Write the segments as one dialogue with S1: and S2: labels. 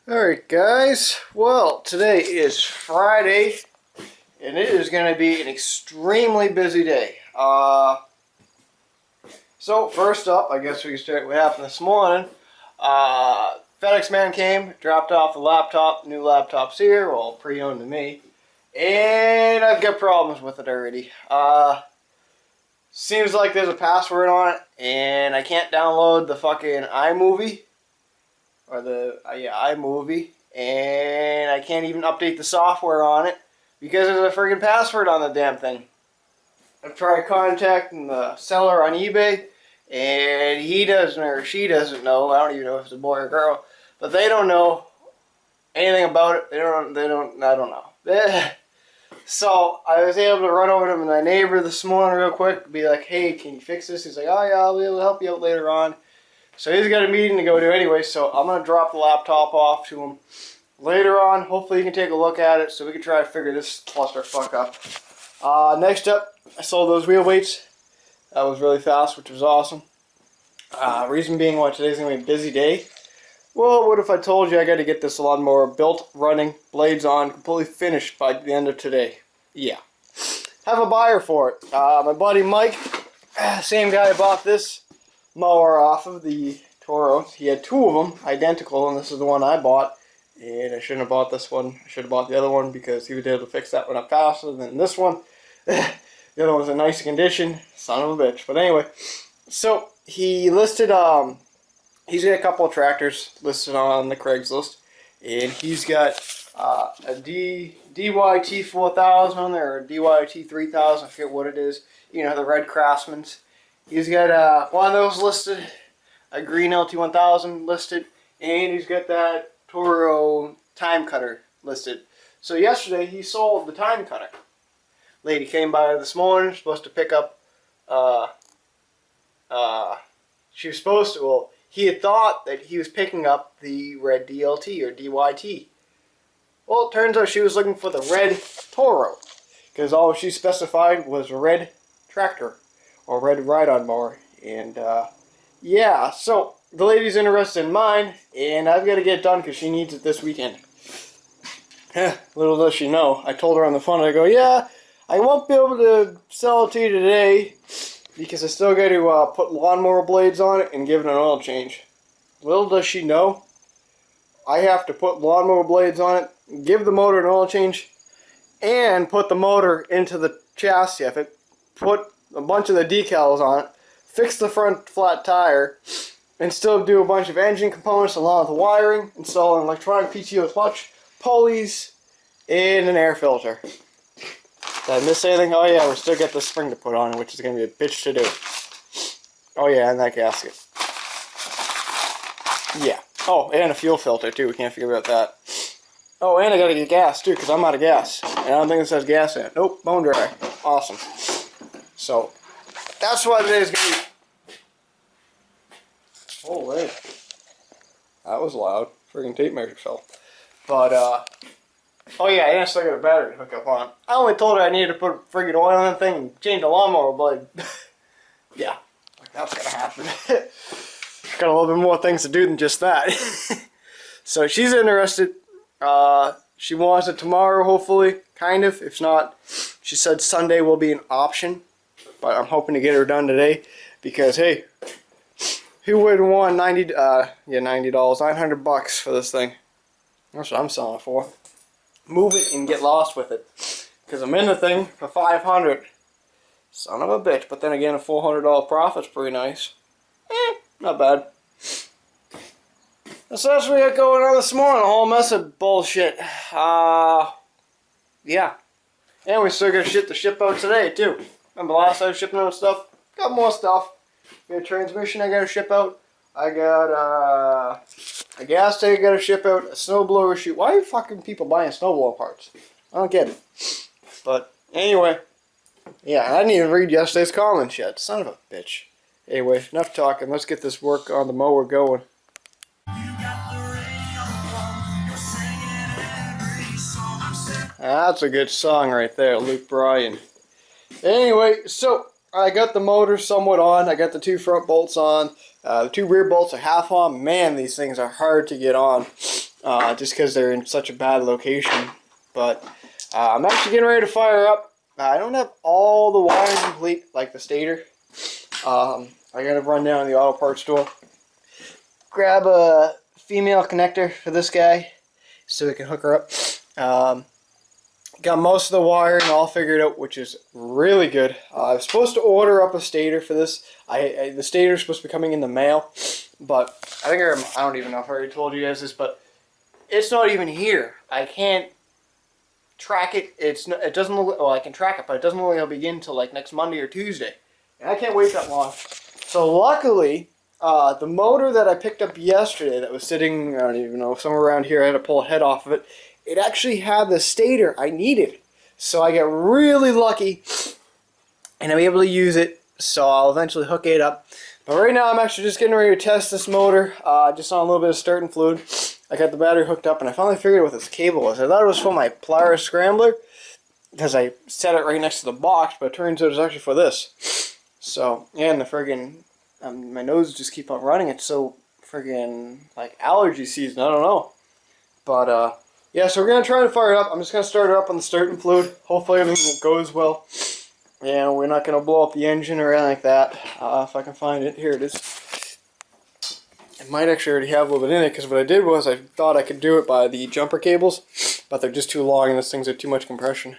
S1: Alright guys, well today is Friday and it is going to be an extremely busy day. So first up, I guess we can start what happened this morning. FedEx man came, dropped off the laptop, new laptop's here, well pre-owned to me, and I've got problems with it already. Seems like there's a password on it and I can't download the fucking iMovie. Or the iMovie, and I can't even update the software on it because there's a friggin' password on the damn thing. I've tried contacting the seller on eBay, and he doesn't or she doesn't know. I don't even know if it's a boy or girl, but they don't know anything about it. I don't know. So I was able to run over to my neighbor this morning real quick, be like, "Hey, can you fix this?" He's like, "Oh yeah, I'll be able to help you out later on." So he's got a meeting to go to anyway, so I'm going to drop the laptop off to him later on. Hopefully he can take a look at it so we can try to figure this clusterfuck up. Next up, I sold those wheel weights. That was really fast, which was awesome. Reason being why today's going to be a busy day. Well, what if I told you I got to get this lawnmower built, running, blades on, completely finished by the end of today? Yeah. Have a buyer for it. My buddy Mike, same guy who bought this mower off of the Toro. He had two of them identical, and this is the one I bought, and I shouldn't have bought this one. I should have bought the other one because he was able to fix that one up faster than this one. The other one's in nice condition, son of a bitch. But anyway, so he listed he's got a couple of tractors listed on the Craigslist, and he's got a DYT 4000 on there, or DYT 3000, I forget what it is, you know, the red Craftsman's. He's got one of those listed, a green LT1000 listed, and he's got that Toro Timecutter listed. So yesterday he sold the Timecutter. Lady came by this morning, supposed to pick up, she was supposed to, well, he had thought that he was picking up the red DLT or DYT. Well, it turns out she was looking for the red Toro, because all she specified was a red tractor. Or red ride-on mower, and yeah, so the lady's interested in mine, and I've got to get it done because she needs it this weekend. Little does she know, I told her on the phone, I go, yeah, I won't be able to sell it to you today because I still got to put lawnmower blades on it and give it an oil change. Little does she know, I have to put lawnmower blades on it, give the motor an oil change, and put the motor into the chassis of it, put a bunch of the decals on it, fix the front flat tire, and still do a bunch of engine components along with the wiring, install an electronic PTO clutch, pulleys, and an air filter. Did I miss anything? Oh yeah, we still got the spring to put on, which is going to be a bitch to do. Oh yeah, and that gasket. Yeah. Oh, and a fuel filter too, we can't forget about that. Oh, and I gotta get gas too, because I'm out of gas. And I don't think it says gas in it. Nope, bone dry. Awesome. So, that's what today's going to be. Holy. That was loud. Friggin' tape measure fell. But, oh yeah, and I still got a battery to hook up on. I only told her I needed to put friggin' oil in the thing and change the lawnmower blade. Yeah, like that's gonna happen. Got a little bit more things to do than just that. So she's interested. She wants it tomorrow, hopefully. Kind of. If not, she said Sunday will be an option. But I'm hoping to get her done today because, hey, who wouldn't want $90, $900 for this thing? That's what I'm selling it for. Move it and get lost with it. Because I'm in the thing for $500. Son of a bitch. But then again, a $400 profit's pretty nice. Not bad. So that's what we got going on this morning. A whole mess of bullshit. Yeah. And we still got shit to ship out today, too. Remember last time I was shipping out stuff? Got more stuff. Got a transmission I gotta ship out. I got a gas tank I gotta ship out. A snowblower chute. Why are fucking people buying snowblower parts? I don't get it. But anyway, yeah, I didn't even read yesterday's comments yet. Son of a bitch. Anyway, enough talking. Let's get this work on the mower going. That's a good song right there, Luke Bryan. Anyway, so I got the motor somewhat on. I got the two front bolts on. The two rear bolts are half on. Man, these things are hard to get on. just because they're in such a bad location. But I'm actually getting ready to fire up. I don't have all the wiring complete, like the stator. I gotta run down to the auto parts store, grab a female connector for this guy so we can hook her up. Got most of the wiring all figured out, which is really good. I was supposed to order up a stator for this. The stator is supposed to be coming in the mail, but I don't even know if I already told you guys this, but it's not even here. I can't track it. It doesn't look, well, I can track it, but it doesn't look like it'll begin until like next Monday or Tuesday. And I can't wait that long. So luckily, the motor that I picked up yesterday that was sitting, I don't even know, somewhere around here, I had to pull a head off of it. It actually had the stator I needed. So I got really lucky and I'm able to use it. So I'll eventually hook it up. But right now I'm actually just getting ready to test this motor. Just on a little bit of starting fluid. I got the battery hooked up and I finally figured out what this cable was. I thought it was for my plier scrambler because I set it right next to the box, but it turns out it's actually for this. So, yeah, and the friggin', my nose just keep on running. It's so friggin' like allergy season. I don't know. But, yeah, so we're going to try to fire it up. I'm just going to start it up on the starting fluid. Hopefully everything goes well. And we're not going to blow up the engine or anything like that. If I can find it. Here it is. It might actually already have a little bit in it, because what I did was I thought I could do it by the jumper cables, but they're just too long and these things are too much compression.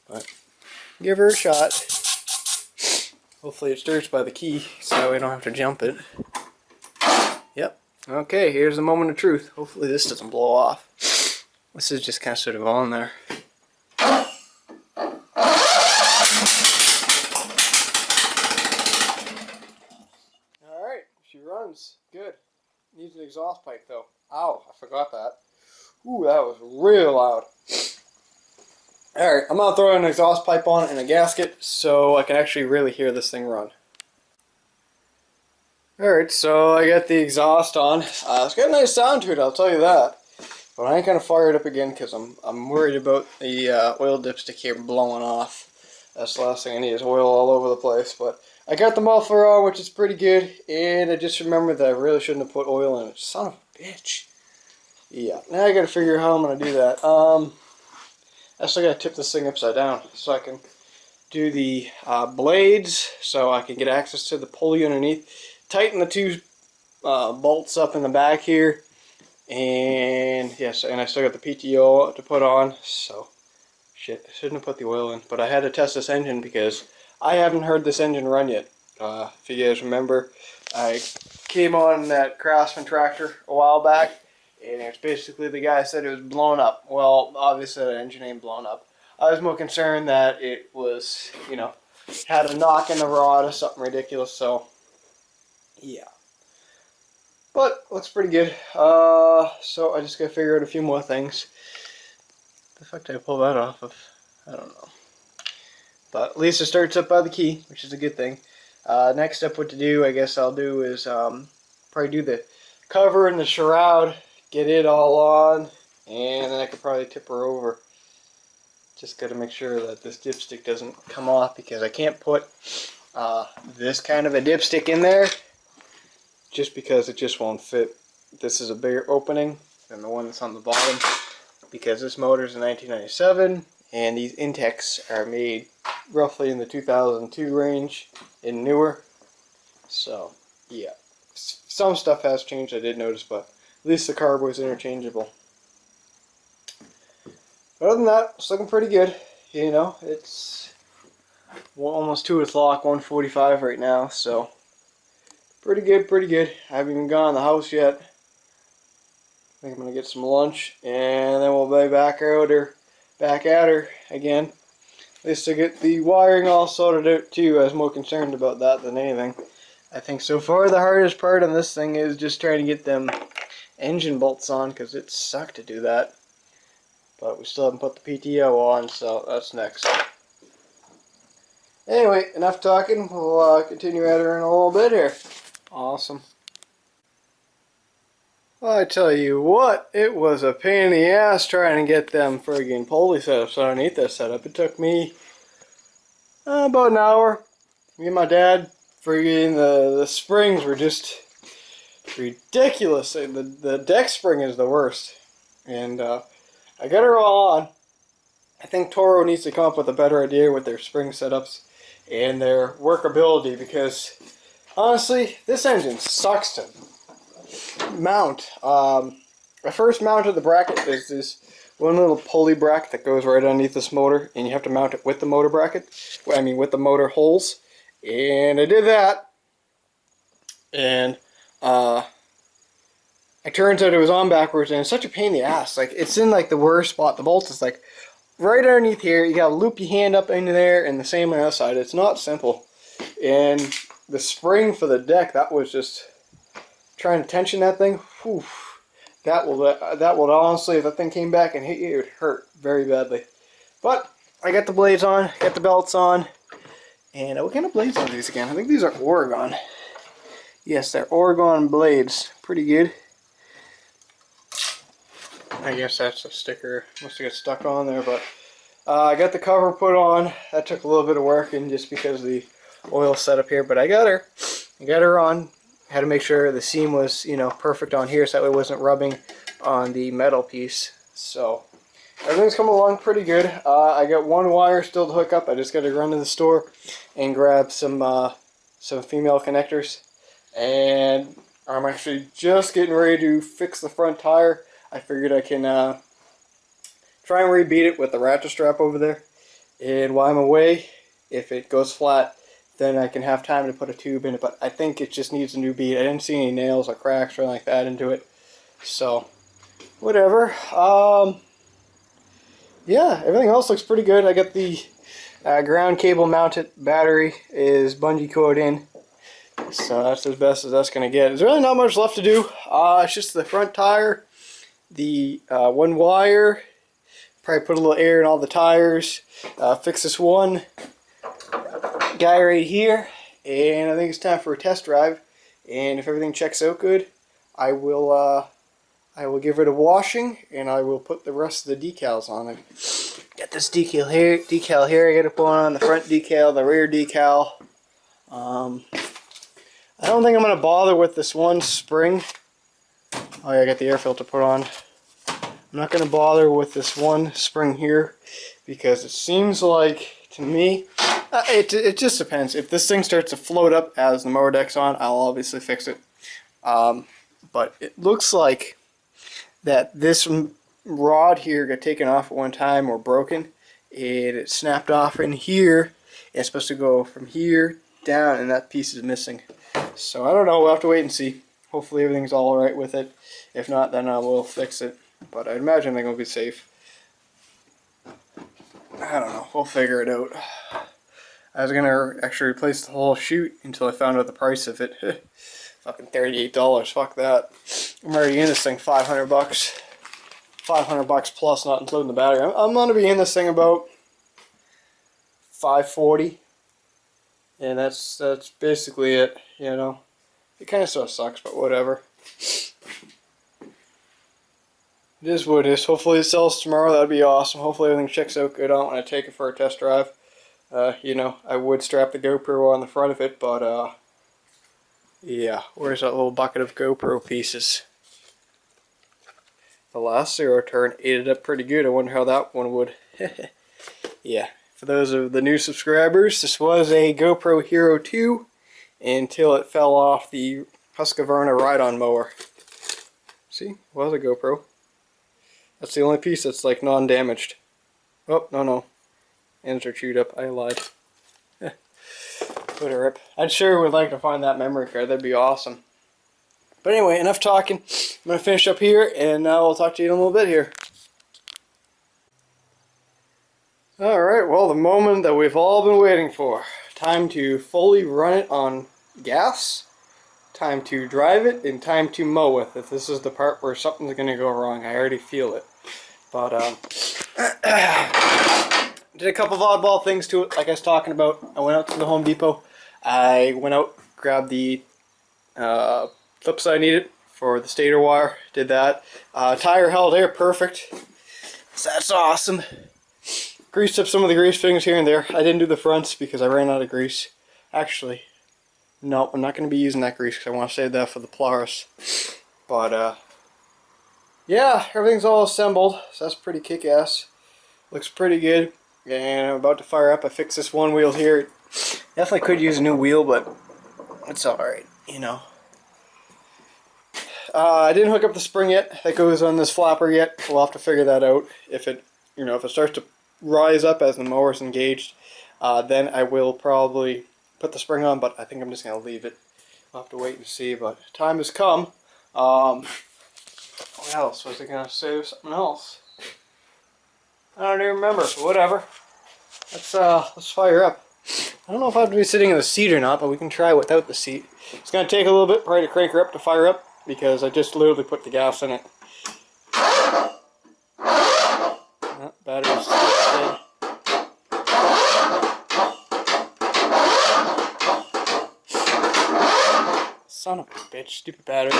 S1: But give her a shot. Hopefully it starts by the key, so we don't have to jump it. Yep. Okay, here's the moment of truth. Hopefully this doesn't blow off. This is just kind of sort of on there. Alright, she runs. Good. Needs an exhaust pipe though. Ow, I forgot that. Ooh, that was real loud. Alright, I'm going to throw an exhaust pipe on it and a gasket so I can actually really hear this thing run. Alright, so I got the exhaust on. It's got a nice sound to it, I'll tell you that. But I ain't going to fire it up again because I'm worried about the oil dipstick here blowing off. That's the last thing I need is oil all over the place. But I got the muffler on, which is pretty good. And I just remembered that I really shouldn't have put oil in it. Son of a bitch. Yeah, now I got to figure out how I'm going to do that. I still got to tip this thing upside down so I can do the blades so I can get access to the pulley underneath. Tighten the two bolts up in the back here. And yes, and I still got the PTO to put on. So, shit, I shouldn't have put the oil in. But I had to test this engine because I haven't heard this engine run yet. If you guys remember, I came on that Craftsman tractor a while back. And it's basically the guy said it was blown up. Well, obviously the engine ain't blown up. I was more concerned that it was, you know, had a knock in the rod or something ridiculous. So, yeah. But looks pretty good. So I just gotta figure out a few more things. The fuck did I pull that off of? I don't know. But at least it starts up by the key, which is a good thing. Next step, what to do, I guess I'll do is probably do the cover and the shroud. Get it all on, and then I could probably tip her over. Just got to make sure that this dipstick doesn't come off because I can't put this kind of a dipstick in there just because it just won't fit. This is a bigger opening than the one that's on the bottom because this motor is a 1997 and these intakes are made roughly in the 2002 range and newer. So yeah, some stuff has changed, I did notice, but at least the carb was interchangeable. But other than that, it's looking pretty good. You know, it's almost 2 o'clock, 1:45 right now, so pretty good, pretty good. I haven't even gone in the house yet. I think I'm going to get some lunch, and then we'll be back at her again. At least to get the wiring all sorted out too. I was more concerned about that than anything. I think so far the hardest part on this thing is just trying to get them engine bolts on because it sucked to do that. But we still haven't put the PTO on, so that's next. Anyway, enough talking. We'll continue at her in a little bit here. Awesome. Well, I tell you what, it was a pain in the ass trying to get them friggin' pulley setups underneath this setup. It took me about an hour. Me and my dad, friggin' the springs were just ridiculous. The deck spring is the worst. And I got her all on. I think Toro needs to come up with a better idea with their spring setups and their workability, because honestly, this engine sucks to mount. I first mounted the bracket. There's this one little pulley bracket that goes right underneath this motor, and you have to mount it with the motor bracket. I mean, with the motor holes. And I did that, and it turns out it was on backwards, and it's such a pain in the ass. Like, it's in like the worst spot. The bolt is like right underneath here. You gotta loop your hand up into there, and the same on the other side. It's not simple. And the spring for the deck, that was just trying to tension that thing. Whew. That would honestly, if that thing came back and hit you, it would hurt very badly. But I got the blades on, got the belts on, and what kind of blades are these again? I think these are Oregon. Yes, they're Oregon blades. Pretty good. I guess that's a sticker. Must have got stuck on there, but I got the cover put on. That took a little bit of work, and just because of the oil setup here, but I got her. I got her on. Had to make sure the seam was, you know, perfect on here, so that way it wasn't rubbing on the metal piece. So everything's coming along pretty good. I got one wire still to hook up. I just got to run to the store and grab some female connectors, and I'm actually just getting ready to fix the front tire. I figured I can try and rebeat it with the ratchet strap over there, and while I'm away, if it goes flat, then I can have time to put a tube in it. But I think it just needs a new bead. I didn't see any nails or cracks or anything like that into it, so whatever. Yeah, everything else looks pretty good. I got the ground cable mounted battery is bungee cord in, so that's as best as that's going to get. There's really not much left to do. It's just the front tire, the one wire, probably put a little air in all the tires, fix this one guy right here, and I think it's time for a test drive. And if everything checks out good, I will give it a washing, and I will put the rest of the decals on it. Got this decal here. I got to put on the front decal, the rear decal. I don't think I'm going to bother with this one spring. Oh yeah, I got the air filter put on. I'm not going to bother with this one spring here, because it seems like, to me, it just depends. If this thing starts to float up as the mower deck's on, I'll obviously fix it. But it looks like that this rod here got taken off at one time or broken, and it snapped off in here. It's supposed to go from here down, and that piece is missing. So I don't know. We'll have to wait and see. Hopefully everything's all right with it. If not, then I will fix it. But I imagine they're going to be safe. I don't know. We'll figure it out. I was going to actually replace the whole chute until I found out the price of it. Fucking $38. Fuck that. I'm already in this thing $500. $500 plus, not including the battery. I'm going to be in this thing about $540. And that's basically it, you know. It kind of sort of sucks, but whatever. It is what it is. Hopefully it sells tomorrow. That'd be awesome. Hopefully everything checks out good. I don't want to take it for a test drive. You know, I would strap the GoPro on the front of it, but yeah. Where's that little bucket of GoPro pieces? The last zero turn ate it up pretty good. I wonder how that one would. Yeah. For those of the new subscribers, this was a GoPro Hero 2 until it fell off the Husqvarna ride-on mower. See? It was a GoPro. That's the only piece that's like non-damaged. Oh, no. Ends are chewed up. I lied. Put a rip. I'd sure would like to find that memory card. That'd be awesome. But anyway, enough talking. I'm going to finish up here, and I'll talk to you in a little bit here. Alright, well, the moment that we've all been waiting for. Time to fully run it on gas. Time to drive it, and time to mow with it. This is the part where something's going to go wrong. I already feel it. But, did a couple of oddball things to it, like I was talking about. I went out to the Home Depot. I went out, grabbed the clips I needed for the stator wire. Did that. Tire held air perfect. So that's awesome. Greased up some of the grease things here and there. I didn't do the fronts because I ran out of grease. Actually, No, I'm not going to be using that grease because I want to save that for the Polaris. But, yeah, everything's all assembled, so that's pretty kick-ass. Looks pretty good, and I'm about to fire up. I fixed this one wheel here. Definitely could use a new wheel, but it's alright, you know. I didn't hook up the spring yet that goes on this flapper yet. We'll have to figure that out. If it, you know, if it starts to rise up as the mower's engaged, then I will probably put the spring on, but I think I'm just going to leave it. We'll have to wait and see, but time has come. What else? Was I going to say something else? I don't even remember, but whatever. Let's fire up. I don't know if I have to be sitting in the seat or not, but we can try without the seat. It's going to take a little bit probably to crank her up to fire up, because I just literally put the gas in it. Battery's dead. Son of a bitch, stupid battery.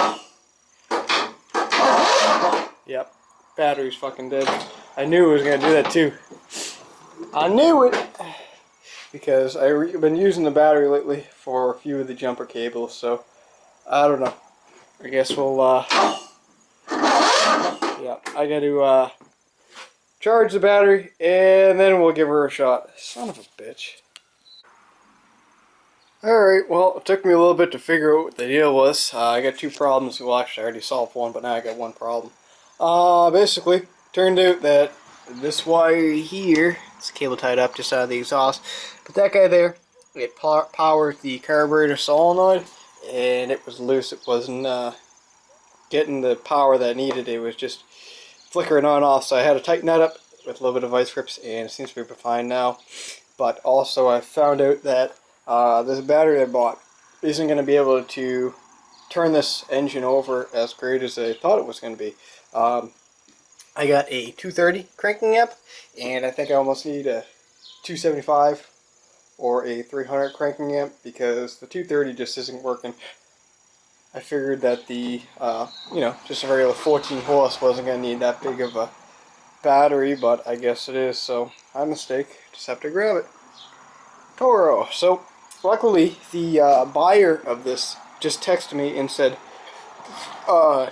S1: Yep, battery's fucking dead. I knew it was going to do that too. I knew it! Because I've been using the battery lately for a few of the jumper cables, so I don't know. I guess we'll, yeah, I got to charge the battery and then we'll give her a shot. Son of a bitch. Alright, well, it took me a little bit to figure out what the deal was. I got two problems. Well, actually, I already solved one, but now I got one problem. Basically, turned out that this wire here, it's cable tied up just out of the exhaust, but that guy there, it powers the carburetor solenoid, and it was loose. It wasn't getting the power that I needed. It was just flickering on and off, so I had to tighten that up with a little bit of vice grips, and it seems to be fine now. But also I found out that this battery I bought isn't going to be able to turn this engine over as great as I thought it was going to be. I got a 230 cranking amp, and I think I almost need a 275 or a 300 cranking amp because the 230 just isn't working. I figured that the, you know, just a regular 14 horse wasn't going to need that big of a battery, but I guess it is, so my mistake. Just have to grab it. Toro. So, luckily, the buyer of this just texted me and said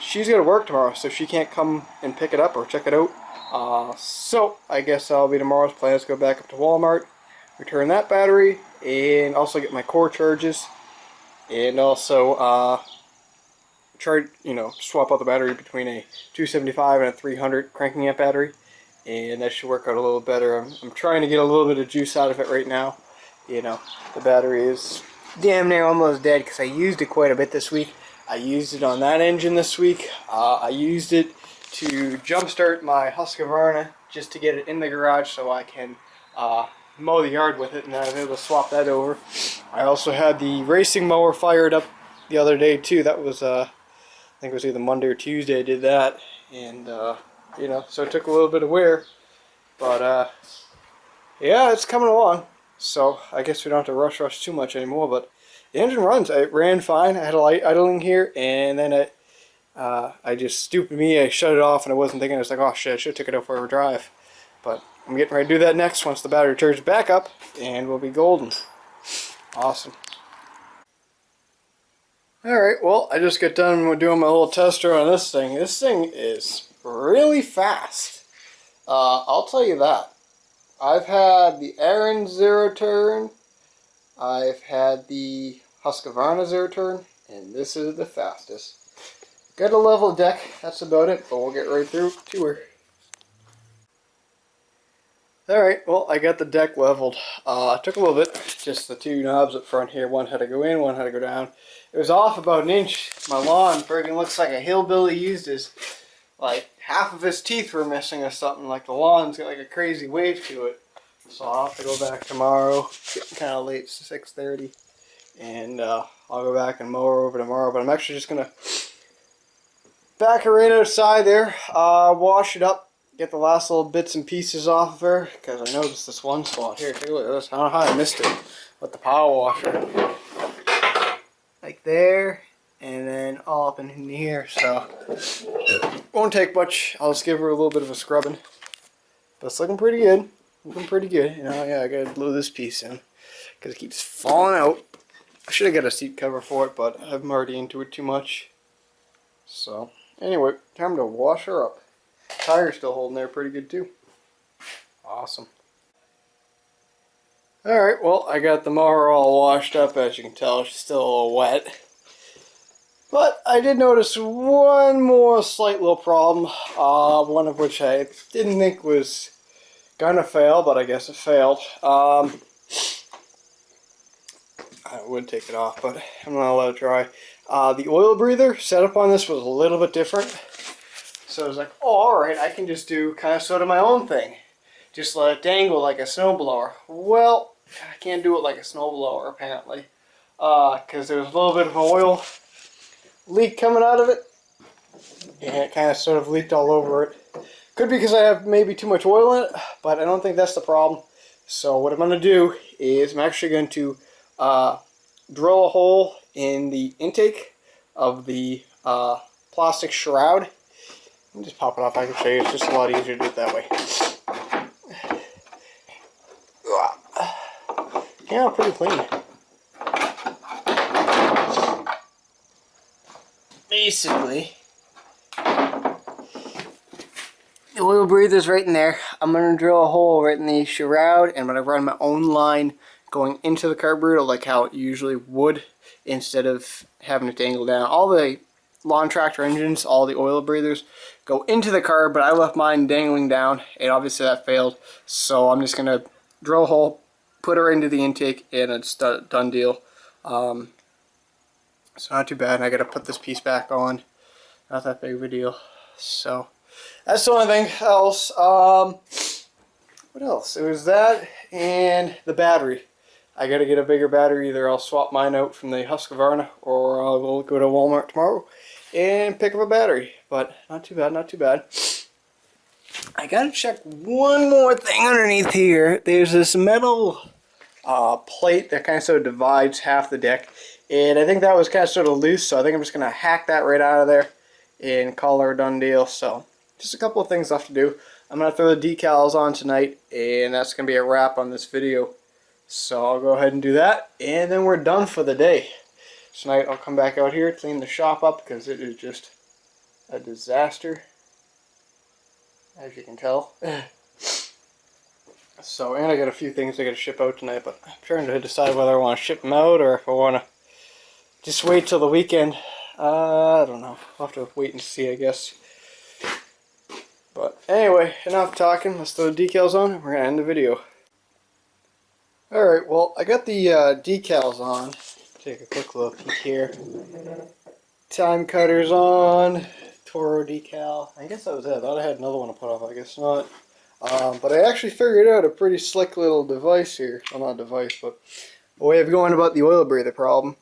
S1: she's going to work tomorrow, so she can't come and pick it up or check it out. So, I guess that'll be tomorrow's plan. Let's go back up to Walmart, return that battery, and also get my core charges, and also try, you know, swap out the battery between a 275 and a 300 cranking amp battery, and that should work out a little better. I'm trying to get a little bit of juice out of it right now. You know, the battery is damn near almost dead because I used it quite a bit this week. I used it on that engine this week. I used it to jumpstart my Husqvarna just to get it in the garage so I can mow the yard with it, and then I was able to swap that over. I also had the racing mower fired up the other day too. That was I think it was either Monday or Tuesday I did that, and you know, so it took a little bit of wear, but yeah, it's coming along. So I guess we don't have to rush too much anymore, but the engine runs. It ran fine. I had a light idling here, and then I just, stupid me, I shut it off and I wasn't thinking. I was like, oh shit, I should have took it out for a drive. But I'm getting ready to do that next once the battery charges back up, and we'll be golden. Awesome. Alright, well, I just got done doing my little tester on this thing. This thing is really fast. I'll tell you that. I've had the Aaron zero turn, I've had the Husqvarna zero turn, and this is the fastest. Got a level deck, that's about it, but we'll get right through to her. Alright, well, I got the deck leveled. It took a little bit, just the two knobs up front here. One had to go in, one had to go down. It was off about an inch. My lawn friggin' looks like a hillbilly used his, like, half of his teeth were missing or something. Like, the lawn's got like a crazy wave to it. So I'll have to go back tomorrow. It's getting kind of late, it's 6:30. And I'll go back and mow her over tomorrow. But I'm actually just going to back her right outside there, wash it up, get the last little bits and pieces off of her, because I noticed this one spot here. Take a look at this. I don't know how I missed it with the power washer. Like there, and then all up in here. So won't take much. I'll just give her a little bit of a scrubbing. But it's looking pretty good. Looking pretty good. You know, yeah, I gotta glue this piece in because it keeps falling out. I should have got a seat cover for it, but I'm already into it too much. So, anyway, time to wash her up. Tire's still holding there pretty good too. Awesome. Alright, well, I got the mower all washed up. As you can tell, she's still a little wet. But I did notice one more slight little problem, one of which I didn't think was gonna fail, but I guess it failed. I would take it off, but I'm not allowed to try. The oil breather setup on this was a little bit different. So I was like, oh, alright, I can just do kind of sort of my own thing. Just let it dangle like a snowblower. Well, I can't do it like a snowblower, apparently. Because there's a little bit of oil leak coming out of it. And it kind of sort of leaked all over it. Could be because I have maybe too much oil in it, but I don't think that's the problem. So what I'm going to do is I'm actually going to drill a hole in the intake of the plastic shroud. Let me just pop it off. I can show you. It's just a lot easier to do it that way. Yeah, pretty clean. Basically, the oil breather's right in there. I'm going to drill a hole right in the shroud, and I'm going to run my own line going into the carburetor like how it usually would, instead of having it dangle down. All the lawn tractor engines, all the oil breathers go into the carb, but I left mine dangling down, and obviously that failed. So I'm just going to drill a hole, put her into the intake, and it's done deal. So not too bad. I got to put this piece back on. Not that big of a deal. So that's the only thing else. What else? It was that and the battery. I got to get a bigger battery. Either I'll swap mine out from the Husqvarna, or I'll go to Walmart tomorrow and pick up a battery. But not too bad, not too bad. I got to check one more thing underneath here. There's this metal plate that kind of sort of divides half the deck. And I think that was kind of sort of loose, so I think I'm just going to hack that right out of there and call her a done deal. So just a couple of things left to do. I'm going to throw the decals on tonight, and that's going to be a wrap on this video. So I'll go ahead and do that, and then we're done for the day. Tonight I'll come back out here, clean the shop up, because it is just a disaster, as you can tell. So, and I got a few things I got to ship out tonight, but I'm trying to decide whether I want to ship them out or if I want to just wait till the weekend. I don't know. I'll have to wait and see, I guess. But anyway, enough talking. Let's throw the decals on and we're going to end the video. Alright, well, I got the decals on. Take a quick look here. Timecutter's on. Toro decal. I guess that was it. I thought I had another one to put off. I guess not. But I actually figured out a pretty slick little device here. Well, not a device, but a way of going about the oil breather problem.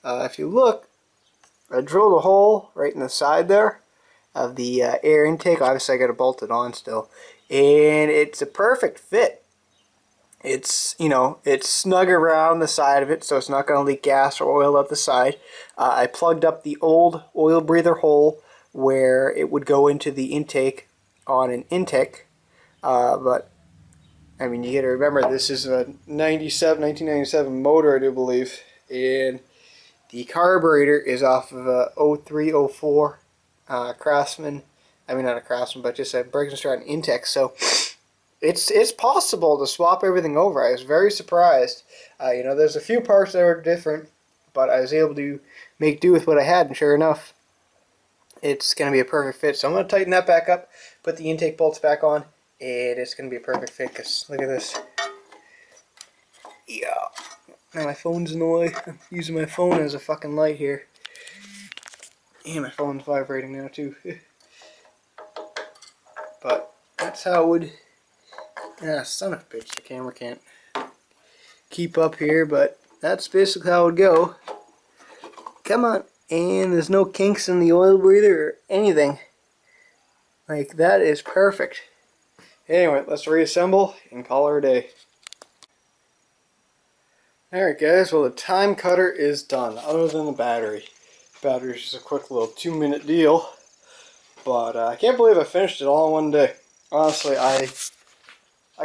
S1: If you look, I drilled a hole right in the side there of the air intake. Obviously, I got it bolted on still, and it's a perfect fit. It's, you know, it's snug around the side of it, so it's not going to leak gas or oil out the side. I plugged up the old oil breather hole where it would go into the intake on an intake, but I mean, you got to remember this is a 1997 motor, I do believe, and the carburetor is off of a 0304 Craftsman. I mean, not a Craftsman, but just a Briggs & Stratton Intech. So it's possible to swap everything over. I was very surprised. You know, there's a few parts that were different, but I was able to make do with what I had, and sure enough, it's going to be a perfect fit. So I'm going to tighten that back up, put the intake bolts back on, and it's going to be a perfect fit. Because look at this. Yeah. Now my phone's in the way. I'm using my phone as a fucking light here. And my phone's vibrating now too. But that's how it would... Ah, son of a bitch, the camera can't keep up here, but that's basically how it would go. Come on. And there's no kinks in the oil breather or anything. Like, that is perfect. Anyway, let's reassemble and call her a day. Alright guys, well the Timecutter is done, other than the battery. The battery's just a quick little 2-minute deal. But I can't believe I finished it all in one day. Honestly, I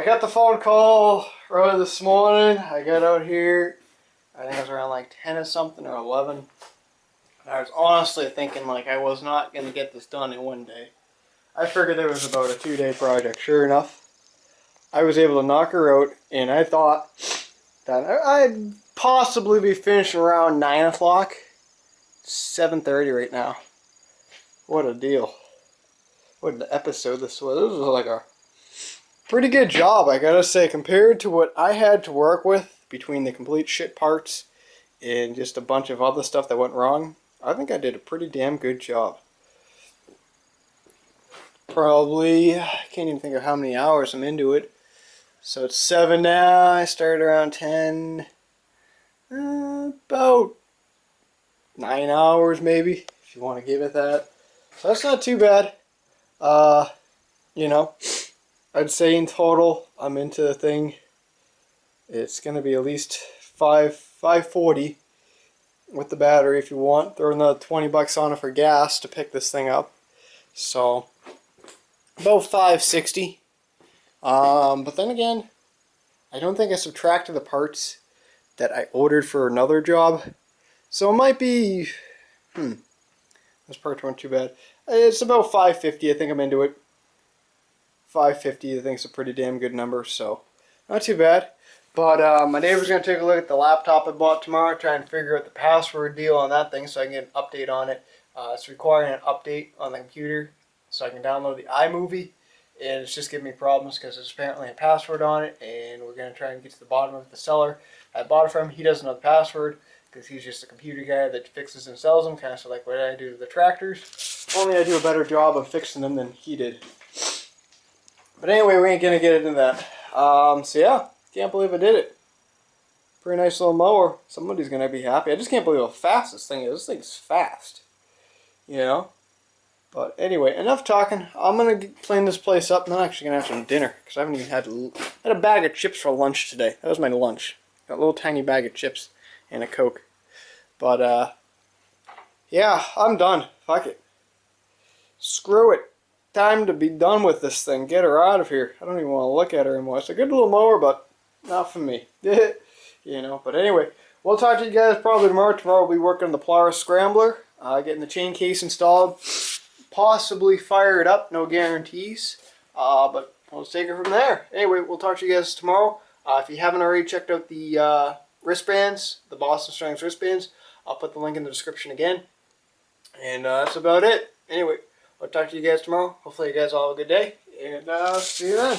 S1: got the phone call early this morning. I got out here I think I was around like 10 or something, or 11. And I was honestly thinking like I was not going to get this done in one day. I figured it was about a 2-day project. Sure enough, I was able to knock her out, and I thought that I'd possibly be finishing around 9 o'clock. 7:30 right now. What a deal. What an episode this was. This was like a pretty good job, I gotta say, compared to what I had to work with between the complete shit parts and just a bunch of other stuff that went wrong. I think I did a pretty damn good job. Probably, I can't even think of how many hours I'm into it. So it's 7 now, I started around 10, about 9 hours maybe, if you want to give it that. So that's not too bad. You know, I'd say in total, I'm into the thing. It's going to be at least $540 with the battery if you want. Throw another $20 on it for gas to pick this thing up. So, about $560. But then again, I don't think I subtracted the parts that I ordered for another job. So it might be, those parts weren't too bad. It's about $550. I think I'm into it. $550, I think it's a pretty damn good number, so not too bad. But my neighbor's going to take a look at the laptop I bought tomorrow, try and figure out the password deal on that thing so I can get an update on it. It's requiring an update on the computer so I can download the iMovie, and it's just giving me problems because there's apparently a password on it, and we're going to try and get to the bottom of it. The seller I bought it from, he doesn't know the password because he's just a computer guy that fixes and sells them, kind of like what I do to the tractors. Only I do a better job of fixing them than he did. But anyway, we ain't going to get into that. So yeah, can't believe I did it. Pretty nice little mower. Somebody's going to be happy. I just can't believe how fast this thing is. This thing's fast. You know? But anyway, enough talking. I'm going to clean this place up. I'm actually going to have some dinner. Because I haven't even had a bag of chips for lunch today. That was my lunch. Got a little tiny bag of chips and a Coke. But yeah, I'm done. Fuck it. Screw it. Time to be done with this thing. Get her out of here. I don't even want to look at her anymore. It's a good little mower, but not for me. You know, but anyway, we'll talk to you guys probably tomorrow. Tomorrow we'll be working on the Polaris Scrambler, getting the chain case installed, possibly fire it up. No guarantees, but we'll take it from there. Anyway, we'll talk to you guys tomorrow. If you haven't already checked out the wristbands, the Boston Strengths wristbands, I'll put the link in the description again. And that's about it. Anyway, I'll talk to you guys tomorrow. Hopefully you guys all have a good day, and see you then.